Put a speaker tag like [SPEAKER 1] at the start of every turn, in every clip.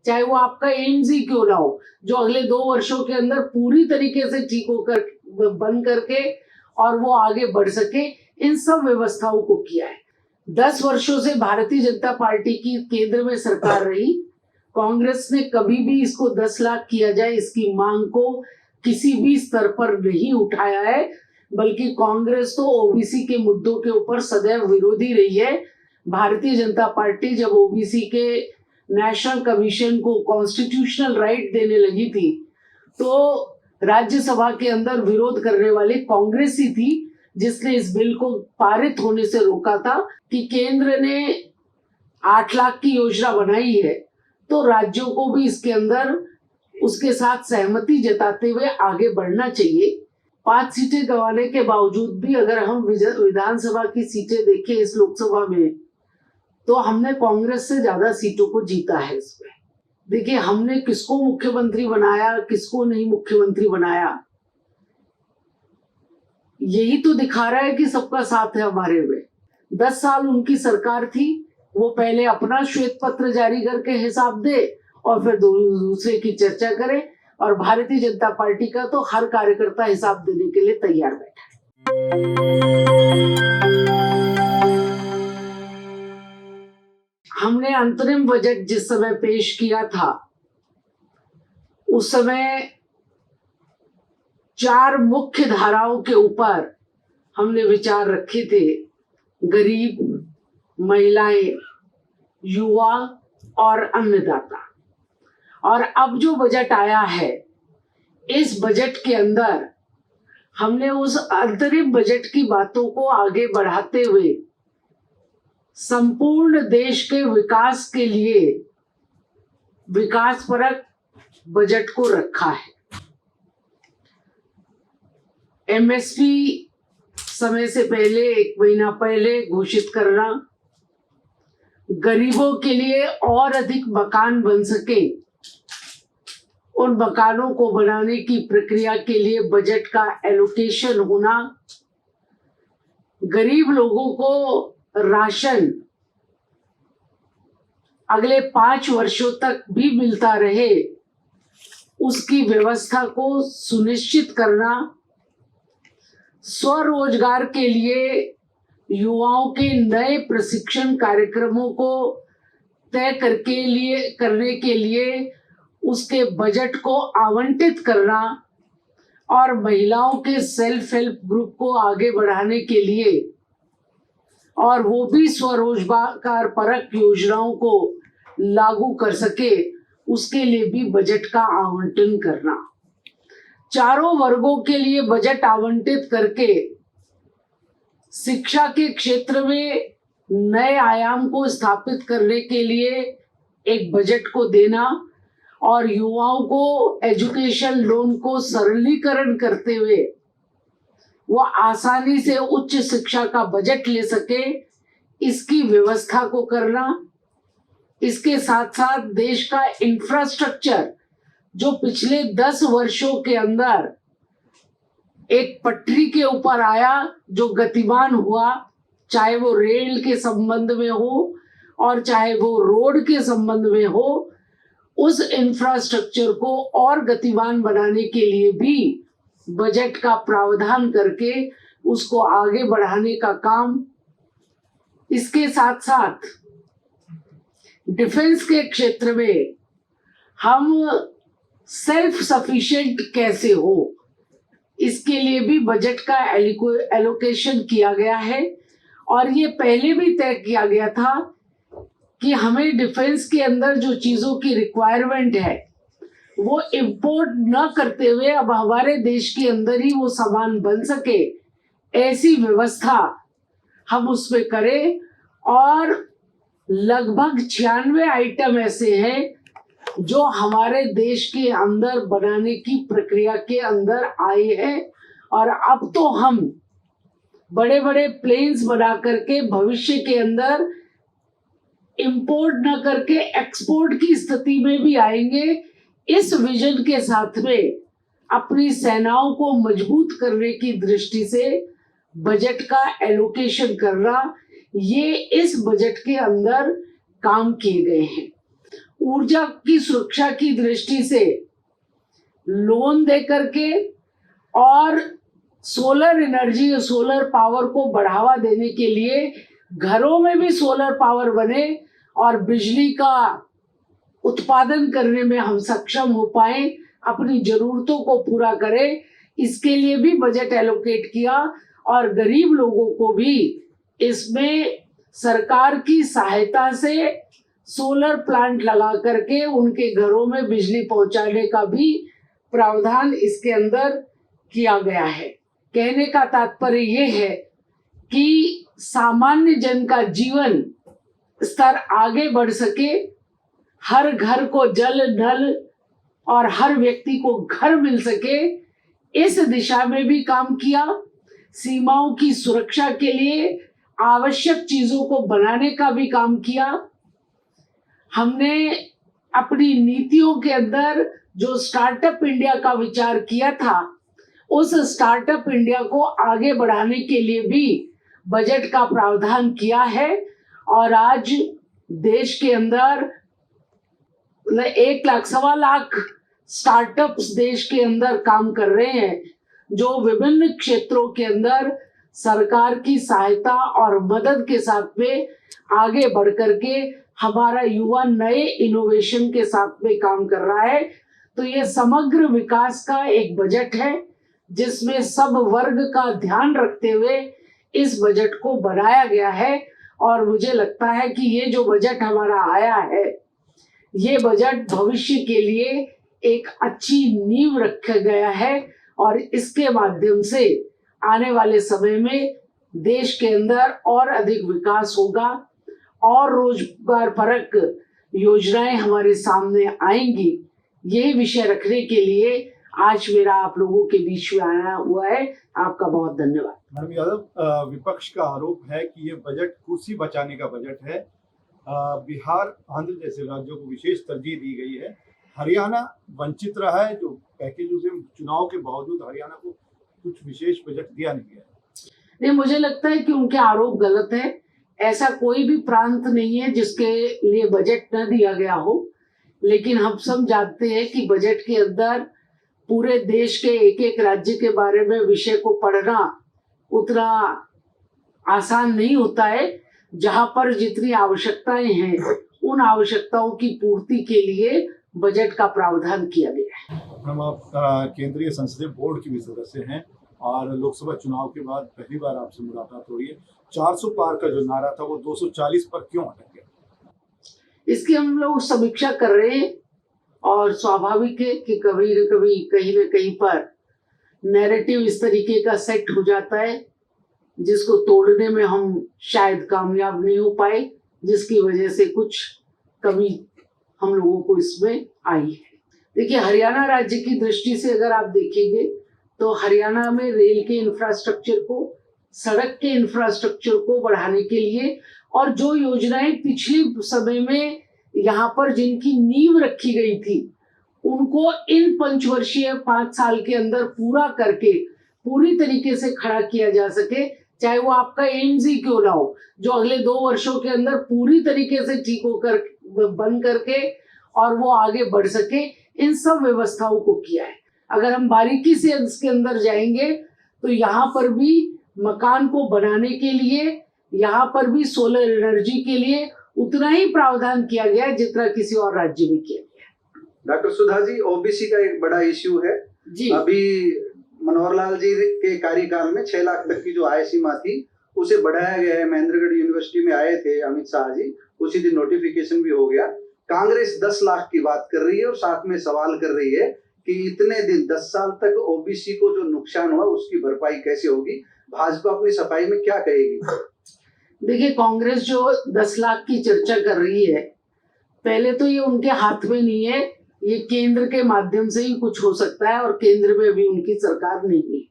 [SPEAKER 1] चाहे वो आपका एम्स ही क्यों ना हो, जो अगले 2 वर्षों के अंदर पूरी तरीके से ठीक होकर बन करके और वो आगे बढ़ सके, इन सब व्यवस्थाओं को किया है। 10 वर्षों से भारतीय जनता पार्टी की केंद्र में सरकार रही। कांग्रेस ने कभी भी इसको 10 लाख किया जाए इसकी मांग को किसी भी स्तर पर नहीं उठाया है, बल्कि कांग्रेस तो ओबीसी के मुद्दों के ऊपर सदैव विरोधी रही है। भारतीय जनता पार्टी जब ओबीसी के नेशनल कमीशन को कॉन्स्टिट्यूशनल राइट देने लगी थी, तो राज्यसभा के अंदर विरोध करने वाली कांग्रेस ही थी जिसने इस बिल को पारित होने से रोका था कि केंद्र ने 8 लाख की योजना बनाई है तो राज्यों को भी इसके अंदर उसके साथ सहमति जताते हुए आगे बढ़ना चाहिए। 5 सीटें गंवाने के बावजूद भी अगर हम विधानसभा की सीटें देखें इस लोकसभा में, तो हमने कांग्रेस से ज्यादा सीटों को जीता है इसमें। देखिए, हमने किसको मुख्यमंत्री बनाया, किसको नहीं मुख्यमंत्री बनाया, यही तो दिखा रहा है कि सबका साथ है हमारे में। 10 साल उनकी सरकार थी, वो पहले अपना श्वेत पत्र जारी करके हिसाब दे और फिर दूसरे की चर्चा करे, और भारतीय जनता पार्टी का तो हर कार्यकर्ता हिसाब देने के लिए तैयार बैठा है। हमने अंतरिम बजट जिस समय पेश किया था, उस समय 4 मुख्य धाराओं के ऊपर हमने विचार रखे थे: गरीब, महिलाएं, युवा और अन्नदाता। और अब जो बजट आया है, इस बजट के अंदर हमने उस अंतरिम बजट की बातों को आगे बढ़ाते हुए संपूर्ण देश के विकास के लिए विकासपरक बजट को रखा है। एमएसपी समय से पहले, 1 महीना पहले घोषित करना, गरीबों के लिए और अधिक मकान बन सके, उन मकानों को बनाने की प्रक्रिया के लिए बजट का एलोकेशन होना, गरीब लोगों को राशन अगले 5 वर्षों तक भी मिलता रहे, उसकी व्यवस्था को सुनिश्चित करना, स्वरोजगार के लिए युवाओं के नए प्रशिक्षण कार्यक्रमों को तय करने के लिए उसके बजट को आवंटित करना, और महिलाओं के सेल्फ हेल्प ग्रुप को आगे बढ़ाने के लिए और वो भी स्वरोजगार परक योजनाओं को लागू कर सके, उसके लिए भी बजट का आवंटन करना। चारों वर्गों के लिए बजट आवंटित करके शिक्षा के क्षेत्र में नए आयाम को स्थापित करने के लिए एक बजट को देना, और युवाओं को एजुकेशन लोन को सरलीकरण करते हुए वो आसानी से उच्च शिक्षा का बजट ले सके, इसकी व्यवस्था को करना। इसके साथ साथ देश का इंफ्रास्ट्रक्चर जो पिछले 10 वर्षों के अंदर एक पटरी के ऊपर आया, जो गतिमान हुआ, चाहे वो रेल के संबंध में हो और चाहे वो रोड के संबंध में हो, उस इंफ्रास्ट्रक्चर को और गतिमान बनाने के लिए भी बजट का प्रावधान करके उसको आगे बढ़ाने का काम। इसके साथ साथ डिफेंस के क्षेत्र में हम सेल्फ सफिशिएंट कैसे हो, इसके लिए भी बजट का एलोकेशन किया गया है। और ये पहले भी तय किया गया था कि हमें डिफेंस के अंदर जो चीजों की रिक्वायरमेंट है वो इंपोर्ट न करते हुए अब हमारे देश के अंदर ही वो सामान बन सके, ऐसी व्यवस्था हम उसमें करें। और लगभग 96 आइटम ऐसे हैं जो हमारे देश के अंदर बनाने की प्रक्रिया के अंदर आए हैं, और अब तो हम बड़े बड़े प्लेन्स बना करके भविष्य के अंदर इंपोर्ट न करके एक्सपोर्ट की स्थिति में भी आएंगे। इस विजन के साथ में अपनी सेनाओं को मजबूत करने की दृष्टि से बजट का एलोकेशन करना, ये इस बजट के अंदर काम किए गए हैं। ऊर्जा की सुरक्षा की दृष्टि से लोन दे करके और सोलर एनर्जी और सोलर पावर को बढ़ावा देने के लिए घरों में भी सोलर पावर बने और बिजली का उत्पादन करने में हम सक्षम हो पाए, अपनी जरूरतों को पूरा करें, इसके लिए भी बजट एलोकेट किया और गरीब लोगों को भी इसमें सरकार की सहायता से सोलर प्लांट लगा करके उनके घरों में बिजली पहुंचाने का भी प्रावधान इसके अंदर किया गया है। कहने का तात्पर्य ये है कि सामान्य जन का जीवन स्तर आगे बढ़ सके, हर घर को जल नल और हर व्यक्ति को घर मिल सके, इस दिशा में भी काम किया। सीमाओं की सुरक्षा के लिए आवश्यक चीजों को बनाने का भी काम किया। हमने अपनी नीतियों के अंदर जो स्टार्टअप इंडिया का विचार किया था, उस स्टार्टअप इंडिया को आगे बढ़ाने के लिए भी बजट का प्रावधान किया है और आज देश के अंदर 1 लाख 1.25 लाख स्टार्टअप्स देश के अंदर काम कर रहे हैं, जो विभिन्न क्षेत्रों के अंदर सरकार की सहायता और मदद के साथ में आगे बढ़ करके हमारा युवा नए इनोवेशन के साथ में काम कर रहा है। तो ये समग्र विकास का एक बजट है जिसमें सब वर्ग का ध्यान रखते हुए इस बजट को बनाया गया है और मुझे लगता है कि ये जो बजट हमारा आया है, ये बजट भविष्य के लिए एक अच्छी नींव रखा गया है और इसके माध्यम से आने वाले समय में देश के अंदर और अधिक विकास होगा और रोजगार परक योजनाएं हमारे सामने आएंगी। यही विषय रखने के लिए आज मेरा आप लोगों के बीच में आया हुआ है। आपका बहुत धन्यवाद।
[SPEAKER 2] मैडम यादव, विपक्ष का आरोप है कि ये बजट कुर्सी बचाने का बजट है। बिहार, आंध्र जैसे राज्यों को विशेष तरजीह दी गई है। हरियाणा वंचित रहा है, जो पैकेज से चुनाव के बावजूद हरियाणा को कुछ विशेष बजट दिया नहीं गया।
[SPEAKER 1] नहीं, मुझे लगता है कि उनके आरोप गलत है। ऐसा कोई भी प्रांत नहीं है जिसके लिए बजट न दिया गया हो, लेकिन हम सब जानते हैं कि बजट के अंदर पूरे देश के एक एक राज्य के बारे में विषय को पढ़ना उतना आसान नहीं होता है। जहां पर जितनी आवश्यकताएं हैं उन आवश्यकताओं की पूर्ति के लिए बजट का प्रावधान किया गया है।
[SPEAKER 2] हम आप केंद्रीय संसदीय बोर्ड की भी सदस्य हैं और लोकसभा चुनाव के बाद पहली बार आपसे मुलाकात हो रही है। 400 पार का जो नारा था वो 240 पर क्यों अटक गया?
[SPEAKER 1] इसकी हम लोग समीक्षा कर रहे हैं और स्वाभाविक है कि कभी न कभी कहीं न कहीं पर नैरेटिव इस तरीके का सेट हो जाता है जिसको तोड़ने में हम शायद कामयाब नहीं हो पाए, जिसकी वजह से कुछ कमी हम लोगों को इसमें आई है। देखिए, हरियाणा राज्य की दृष्टि से अगर आप देखेंगे तो हरियाणा में रेल के इंफ्रास्ट्रक्चर को, सड़क के इंफ्रास्ट्रक्चर को बढ़ाने के लिए और जो योजनाएं पिछले समय में यहाँ पर जिनकी नींव रखी गई थी उनको इन पंचवर्षीय 5 साल के अंदर पूरा करके पूरी तरीके से खड़ा किया जा सके, चाहे वो आपका एम्स ही क्यों ना हो, जो अगले 2 वर्षों के अंदर पूरी तरीके से ठीक होकर बन करके और वो आगे बढ़ सके, इन सब व्यवस्थाओं को किया है। अगर हम बारीकी से इसके अंदर जाएंगे तो यहाँ पर भी मकान को बनाने के लिए, यहाँ पर भी सोलर एनर्जी के लिए उतना ही प्रावधान किया गया जितना किसी और राज्य में किया गया।
[SPEAKER 3] डॉक्टर सुधा जी, ओबीसी का एक बड़ा इश्यू है जी। अभी मनोहर लाल जी के कार्यकाल में 6 लाख तक की जो आय सीमा थी उसे बढ़ाया गया है। महेंद्रगढ़ यूनिवर्सिटी में आए थे अमित शाह जी, उसी दिन नोटिफिकेशन भी हो गया। कांग्रेस 10 लाख की बात कर रही है और साथ में सवाल कर रही है कि इतने दिन 10 साल तक ओबीसी को जो नुकसान हुआ उसकी भरपाई कैसे होगी। भाजपा अपनी सफाई में क्या कहेगी?
[SPEAKER 1] देखिए, कांग्रेस जो 10 लाख की चर्चा कर रही है, पहले तो ये उनके हाथ में नहीं है, ये केंद्र के माध्यम से ही कुछ हो सकता है और केंद्र में अभी उनकी सरकार नहीं है।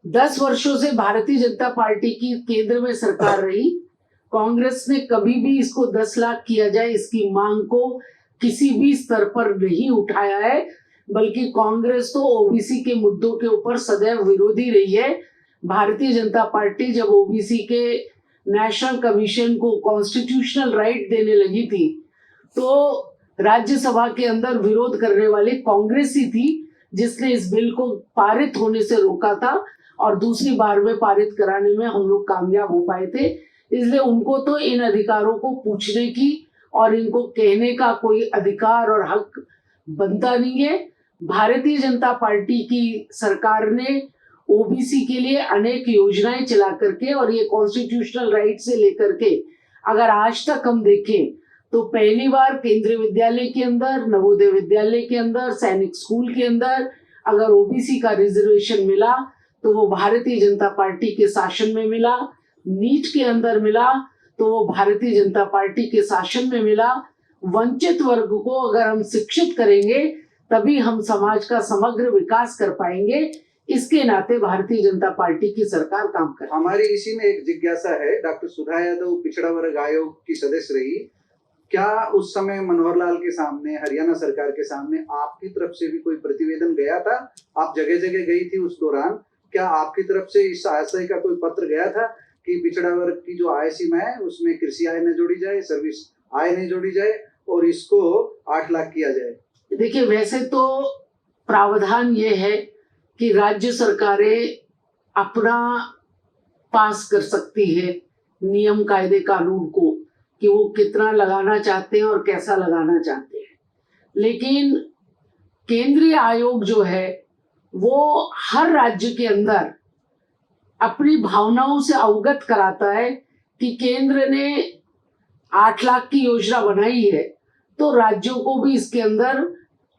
[SPEAKER 1] 10 वर्षों से भारतीय जनता पार्टी की केंद्र में सरकार रही। कांग्रेस ने कभी भी इसको 10 लाख किया जाए इसकी मांग को किसी भी स्तर पर नहीं उठाया है, बल्कि कांग्रेस तो ओबीसी के मुद्दों के ऊपर सदैव विरोधी रही है। भारतीय जनता पार्टी जब ओबीसी के नेशनल कमीशन को कॉन्स्टिट्यूशनल राइट देने लगी थी तो राज्यसभा के अंदर विरोध करने वाली कांग्रेस ही थी जिसने इस बिल को पारित होने से रोका था, और दूसरी बार में पारित कराने में हम लोग कामयाब हो पाए थे। इसलिए उनको तो इन अधिकारों को पूछने की और इनको कहने का कोई अधिकार और हक बनता नहीं है। भारतीय जनता पार्टी की सरकार ने ओबीसी के लिए अनेक योजनाएं चला करके, और ये कॉन्स्टिट्यूशनल राइट से लेकर के अगर आज तक हम देखें तो पहली बार केंद्रीय विद्यालय के अंदर, नवोदय विद्यालय के अंदर, सैनिक स्कूल के अंदर अगर ओबीसी का रिजर्वेशन मिला तो वो भारतीय जनता पार्टी के शासन में मिला। नीट के अंदर मिला तो वो भारतीय जनता पार्टी के शासन में मिला। वंचित वर्ग को अगर हम शिक्षित करेंगे तभी हम समाज का समग्र विकास कर पाएंगे। इसके नाते भारतीय जनता पार्टी की सरकार काम कर।
[SPEAKER 3] हमारी इसी में एक जिज्ञासा है, डॉक्टर सुधा यादव पिछड़ा वर्ग आयोग की सदस्य रही, क्या उस समय मनोहर लाल के सामने, हरियाणा सरकार के सामने आपकी तरफ से भी कोई प्रतिवेदन गया था? आप जगह जगह गई थी उस दौरान, क्या आपकी तरफ से इस आशय का कोई पत्र गया था कि पिछड़ा वर्ग की जो आय सीमा है उसमें कृषि आय न जोड़ी जाए, सर्विस आय नहीं जोड़ी जाए और इसको 8 लाख किया जाए?
[SPEAKER 1] देखिए, वैसे तो प्रावधान ये है कि राज्य सरकारें अपना पास कर सकती है नियम कायदे कानून को कि वो कितना लगाना चाहते हैं और कैसा लगाना चाहते हैं, लेकिन केंद्रीय आयोग जो है वो हर राज्य के अंदर अपनी भावनाओं से अवगत कराता है कि केंद्र ने 8 लाख की योजना बनाई है तो राज्यों को भी इसके अंदर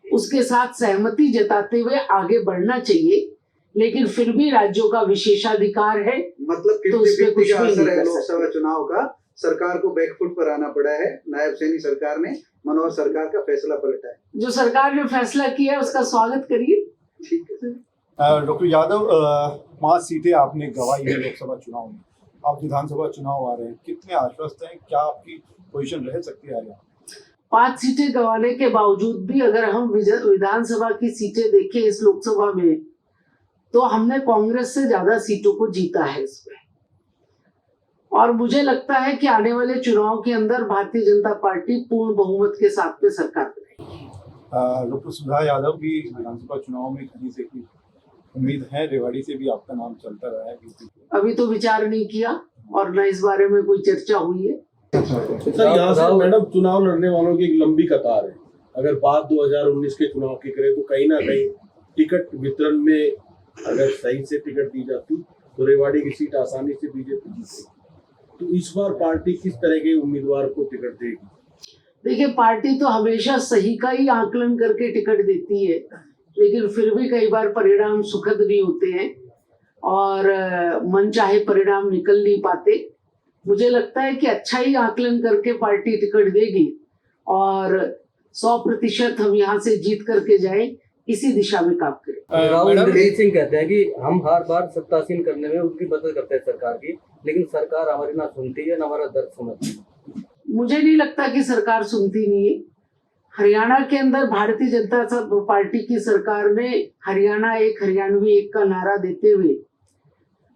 [SPEAKER 1] उसके साथ सहमति जताते हुए आगे बढ़ना चाहिए। लेकिन फिर भी राज्यों का विशेषाधिकार है,
[SPEAKER 3] मतलब
[SPEAKER 1] तो उसमें कुछ
[SPEAKER 3] का
[SPEAKER 1] भी
[SPEAKER 3] असर
[SPEAKER 1] नहीं
[SPEAKER 3] है
[SPEAKER 1] कर
[SPEAKER 3] लोकसभा चुनाव का। सरकार को बैकफुट पर आना पड़ा है, नायब सैनी सरकार ने मनोहर सरकार का फैसला पलटा है।
[SPEAKER 1] जो सरकार ने फैसला किया है उसका स्वागत करिए।
[SPEAKER 3] ठीक है।
[SPEAKER 2] डॉक्टर यादव, 5 सीटें आपने गंवाई है लोकसभा चुनाव में, अब विधानसभा चुनाव आ रहे हैं, कितने आश्वस्त हैं? क्या आपकी पोजीशन रह सकती है आगे?
[SPEAKER 1] 5 सीटें गंवाने के बावजूद भी अगर हम विधानसभा की सीटें देखें इस लोकसभा में, तो हमने कांग्रेस से ज्यादा सीटों को जीता है इसमें, और मुझे लगता है कि आने वाले चुनाव के अंदर भारतीय जनता पार्टी पूर्ण बहुमत के साथ में सरकार बनाएगी।
[SPEAKER 2] डॉक्टर सुधा यादव की विधानसभा चुनाव में कहीं से की उम्मीद है? रेवाड़ी से भी आपका नाम चलता रहा है।
[SPEAKER 1] अभी तो विचार नहीं किया और न इस बारे में कोई चर्चा हुई है।
[SPEAKER 4] सर, यहाँ से मैडम चुनाव लड़ने वालों की एक लंबी कतार है। अगर बात 2019 के चुनाव की करें तो कहीं ना कहीं टिकट वितरण में अगर सही से टिकट दी जाती तो रेवाड़ी की सीट आसानी से बीजेपी जीती। तो इस बार पार्टी किस तरह के उम्मीदवार को टिकट देगी?
[SPEAKER 1] देखिए, पार्टी तो हमेशा सही का ही आकलन करके टिकट देती है, लेकिन फिर भी कई बार परिणाम सुखद नहीं होते हैं और मनचाहे परिणाम निकल नहीं पाते। मुझे लगता है कि अच्छा ही आकलन करके पार्टी टिकट देगी और 100% हम यहाँ से जीत करके जाए, इसी दिशा में काम करें।
[SPEAKER 5] राहुल इंद्रजीत सिंह कहते हैं कि हम हर बार सत्तासीन करने में उनकी मदद करते हैं सरकार की, लेकिन सरकार हमारी ना सुनती है ना हमारा दर्द समझती है।
[SPEAKER 1] मुझे नहीं लगता कि सरकार सुनती नहीं है। हरियाणा के अंदर भारतीय जनता पार्टी की सरकार ने हरियाणा एक, हरियाणवी एक का नारा देते हुए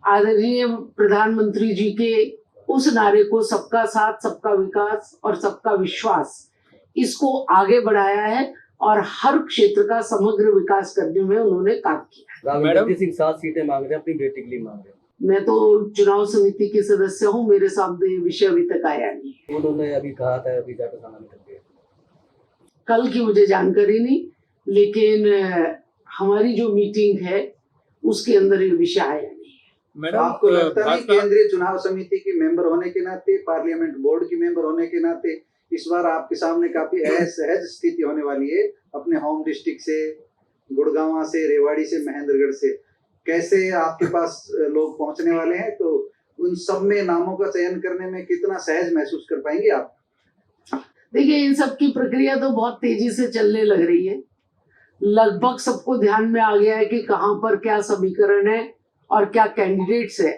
[SPEAKER 1] आदरणीय प्रधानमंत्री जी के उस नारे को, सबका साथ, सबका विकास और सबका विश्वास, इसको आगे बढ़ाया है और हर क्षेत्र का समग्र विकास करने में उन्होंने काम किया।
[SPEAKER 5] राहुल इंद्रजीत सिंह 7 सीटें मांग रहे हैं, अपनी बेटी के लिए मांग रहे हैं।
[SPEAKER 1] मैं तो चुनाव समिति के सदस्य हूँ, मेरे सामने ये विषय अभी तक आया नहीं है।
[SPEAKER 5] उन्होंने अभी कहा था अभी जाकर सामने कर दिया।
[SPEAKER 1] कल की मुझे जानकारी नहीं, लेकिन हमारी जो मीटिंग है उसके अंदर ये विषय आया नहीं है।
[SPEAKER 3] मैडम, आपको लगता है केंद्रीय चुनाव समिति की मेंबर होने के नाते, पार्लियामेंट बोर्ड की मेंबर होने के नाते इस बार आपके सामने काफी असहज स्थिति होने वाली है? अपने होम डिस्ट्रिक्ट से, गुड़गांव से, रेवाड़ी से, महेंद्रगढ़ से कैसे आपके पास लोग पहुंचने वाले हैं, तो उन सब में नामों का चयन करने में कितना सहज महसूस कर पाएंगे आप?
[SPEAKER 1] देखिए, इन सब की प्रक्रिया तो बहुत तेजी से चलने लग रही है। लगभग सबको ध्यान में आ गया है कि कहाँ पर क्या समीकरण है और क्या कैंडिडेट्स है,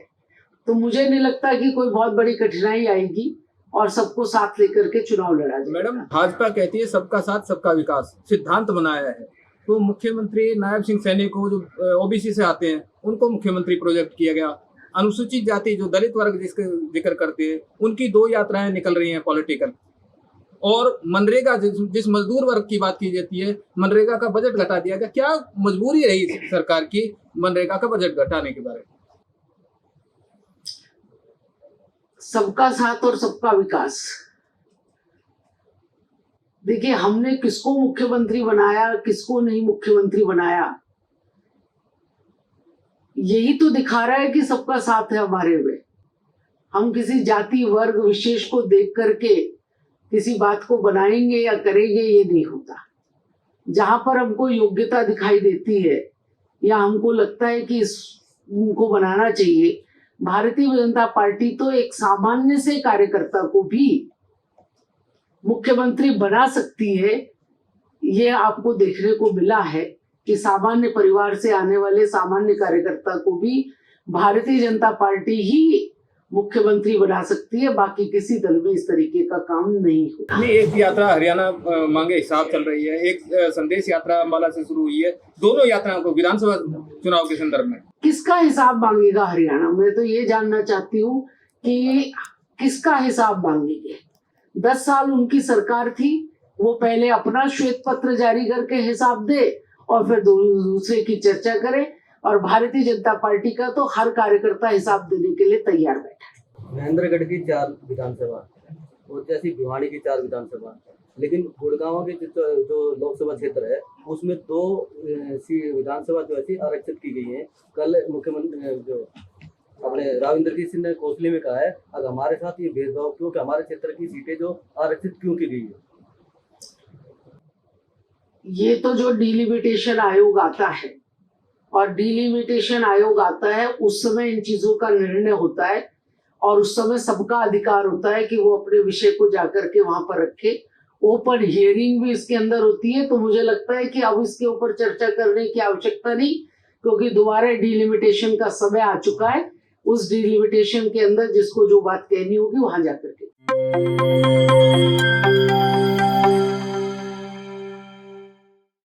[SPEAKER 1] तो मुझे नहीं लगता कि कोई बहुत बड़ी कठिनाई आएगी और सबको साथ लेकर के चुनाव लड़ा जाएगा।
[SPEAKER 6] मैडम, भाजपा कहती है सबका साथ सबका विकास सिद्धांत बनाया है, तो मुख्यमंत्री नायब सिंह सैनी को जो ओबीसी से आते हैं उनको मुख्यमंत्री प्रोजेक्ट किया गया। अनुसूचित जाति जो दलित वर्ग जिसके जिक्र करते हैं, उनकी 2 यात्राएं निकल रही हैं पॉलिटिकल, और मनरेगा जिस मजदूर वर्ग की बात की जाती है, मनरेगा का बजट घटा दिया गया। क्या मजबूरी रही सरकार की मनरेगा का बजट घटाने के बारे में?
[SPEAKER 1] सबका साथ और सबका विकास। देखिए, हमने किसको मुख्यमंत्री बनाया, किसको नहीं मुख्यमंत्री बनाया, यही तो दिखा रहा है कि सबका साथ है हमारे में। हम किसी जाति वर्ग विशेष को देख करके किसी बात को बनाएंगे या करेंगे, ये नहीं होता। जहां पर हमको योग्यता दिखाई देती है या हमको लगता है कि इनको बनाना चाहिए, भारतीय जनता पार्टी तो एक सामान्य से कार्यकर्ता को भी मुख्यमंत्री बना सकती है। ये आपको देखने को मिला है कि सामान्य परिवार से आने वाले सामान्य कार्यकर्ता को भी भारतीय जनता पार्टी ही मुख्यमंत्री बना सकती है, बाकी किसी दल में इस तरीके का काम नहीं होता।
[SPEAKER 6] एक यात्रा हरियाणा मांगे हिसाब चल रही है, एक संदेश यात्रा अंबाला से शुरू हुई है। दोनों यात्राओं को विधानसभा चुनाव के संदर्भ में किसका
[SPEAKER 1] हिसाब मांगेगा हरियाणा? मैं तो ये जानना चाहती हूँ कि किसका हिसाब मांगेंगे। 10 साल उनकी सरकार थी, वो पहले अपना श्वेत पत्र जारी करके हिसाब दे और फिर दूसरे की चर्चा करे, और भारतीय जनता पार्टी का तो हर कार्यकर्ता हिसाब देने के लिए तैयार बैठा है।
[SPEAKER 5] महेंद्रगढ़ की 4 विधानसभा और जैसी भिवानी की 4 विधानसभा, लेकिन गुड़गांव के जो लोकसभा क्षेत्र है उसमें 2 विधानसभा जो ऐसी आरक्षित की गई है। कल मुख्यमंत्री जो अपने राव इंद्रजीत सिंह ने कोसली में कहा है, अगर हमारे साथ ये भेदभाव क्यों, कि हमारे क्षेत्र की सीटें जो आरक्षित क्यों की गई है?
[SPEAKER 1] ये तो जो डिलिमिटेशन आयोग आता है, और डिलिमिटेशन आयोग आता है उस समय इन चीजों का निर्णय होता है, और उस समय सबका अधिकार होता है कि वो अपने विषय को जाकर के वहां पर रखे। ओपन हियरिंग भी इसके अंदर होती है। तो मुझे लगता है कि अब इसके ऊपर चर्चा करने की आवश्यकता नहीं, क्योंकि दोबारा डिलिमिटेशन का समय आ चुका है। उस डिलिमिटेशन के अंदर जिसको जो बात कहनी होगी वहां जाकर के